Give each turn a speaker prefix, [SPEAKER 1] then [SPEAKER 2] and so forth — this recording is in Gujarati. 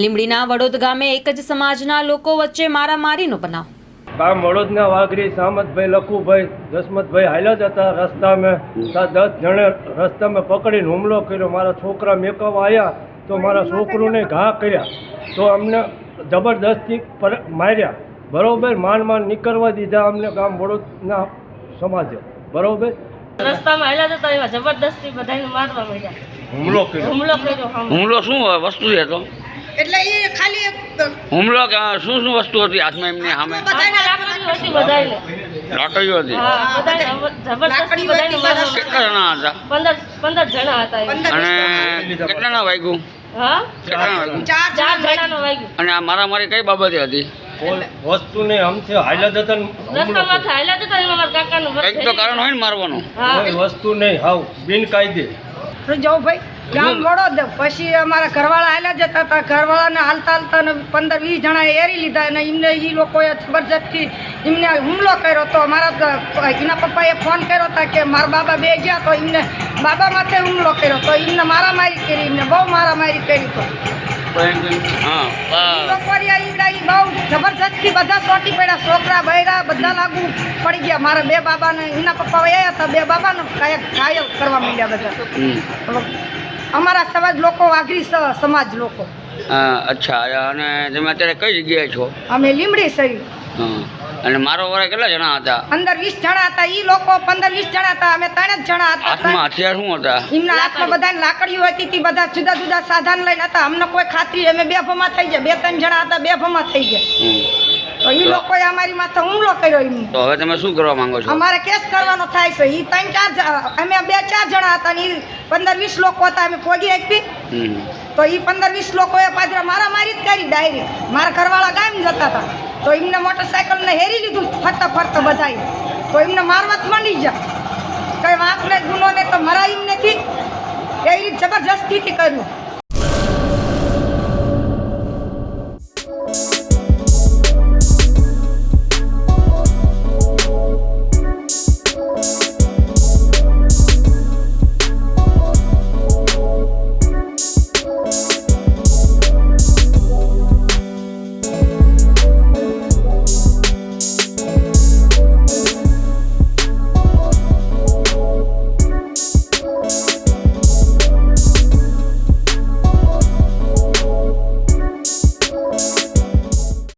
[SPEAKER 1] લીંબડીના વડોદ ગામે એક જ સમાજના લોકો વચ્ચે મારામારીનો બનાવ.
[SPEAKER 2] ગામ વડોદના વાઘરી સામતભાઈ લખુભાઈ જસમતભાઈ હાલ્યા જ હતા રસ્તામાં 10 જણે રસ્તામાં પકડીને હુમલો કર્યો. મારા છોકરા મેકવા આવ્યા તો મારા છોકરોને ઘા કર્યા તો અમને જબરદસ્તી માર્યા. બરોબર, માંડ નીકળવા દીધા અમને ગામ વડોદના સમાજે. બરોબર,
[SPEAKER 3] રસ્તામાં હાલ્યા જતા એવા જબરદસ્તી બધાને મારવા માંડ્યા.
[SPEAKER 2] હુમલો કર્યો.
[SPEAKER 4] હુમલો શું વસ્તુ હતો?
[SPEAKER 5] એટલે એ ખાલી
[SPEAKER 4] હુમલો શું વસ્તુ હતી હાથમાં એમની સામે?
[SPEAKER 3] લાકડીઓ હતી બધાને.
[SPEAKER 4] લાકડીઓ હતી?
[SPEAKER 3] હા, બધાને જબરદસ્તી બધાને મારવા.
[SPEAKER 4] કેટલા જણા હતા?
[SPEAKER 3] 15 જણા હતા એ.
[SPEAKER 4] અને કેટલાના વાગ્યું?
[SPEAKER 3] હા,
[SPEAKER 4] કેટલાના વાગ્યું?
[SPEAKER 3] 4 જણાનો વાગ્યું.
[SPEAKER 4] અને આ મારામારી કઈ બાબતે હતી?
[SPEAKER 2] કોઈ વસ્તુ નહીં, અમથી હાલ્યા જતા ને હુમલો
[SPEAKER 3] રસ્તામાં
[SPEAKER 2] કર્યો.
[SPEAKER 3] હાલ્યા જતા એમાં મારા કાકાનું
[SPEAKER 4] કઈક તો કારણ હોય ને મારવાનું.
[SPEAKER 3] હા,
[SPEAKER 2] કોઈ વસ્તુ નહીં, હાવ બિનકાયદે.
[SPEAKER 5] જવું ભાઈ ગામ વડોદ. પછી અમારા ઘરવાળા હાલ્યા જતા હતા. ઘરવાળાને હાલતા હાલતા 15-20 જણા એરી લીધા અને એમને એ લોકોએ જબરજસ્તી એમને હુમલો કર્યો. તો મારા એના પપ્પાએ ફોન કર્યો હતા કે મારા બાબા બે ગયા તો એમને બાબા માથે હુમલો કર્યો. તો એમને મારામારી કરી, એમને બહુ મારામારી કરી. તો બહુ જબરજસ્તી બધા ચોટી પડ્યા. છોકરા બૈરા બધા લાગુ પડી ગયા. મારા બે બાબાને એના પપ્પા આવ્યા હતા, બે બાબાને ઘાયલ કરવા માંડ્યા બધા. અમારા સમાજ લોકો વાઘરી સમાજ લોકો.
[SPEAKER 4] અચ્છા, અને તમે અત્યારે કઈ જગ્યાએ છો?
[SPEAKER 5] અમે લીમડી સહી.
[SPEAKER 4] અને મારો વાળા કેટલા જણા હતા?
[SPEAKER 5] અંદર 20 જણા હતા. ઈ લોકો 15-20 જણા હતા. અમે 3 જ જણા હતા.
[SPEAKER 4] હાથમાં હથિયાર શું હતા?
[SPEAKER 5] એમના હાથમાં બધાને લાકડીઓ હતી. તી બધા જુદા જુદા સાધન લઈને હતા. અમને કોઈ ખાતરી, અમે બેફામાં થઈ ગયા. 2-3 જણા હતા, બેફામાં થઈ ગયા. તો ઈ લોકોએ અમારી માથે હુમલો કર્યો. એમને
[SPEAKER 4] તો હવે તમે શું કરવા માંગો છો?
[SPEAKER 5] અમારે કેસ કરવાનો થાય છે. ઈ 3-4 અમે 2-4 જણા હતા ને ઈ 15-20 લોકો હતા. અમે પોગી આપી તો ઈ 15-20 લોકોએ પાદરા મારામારી જ કરી ડાયરેક્ટ. મારા ઘરવાળા ગામ જતા હતા તો એમને મોટરસાયકલને હેરી લીધું ફરતા ફરતા બધાએ. તો એમને મારવા જ માંડી ગયા. કઈ વાંક ને ગુનો ને તો મરાય એમ નથી. એવી રીતે જબરજસ્તીથી કર્યું.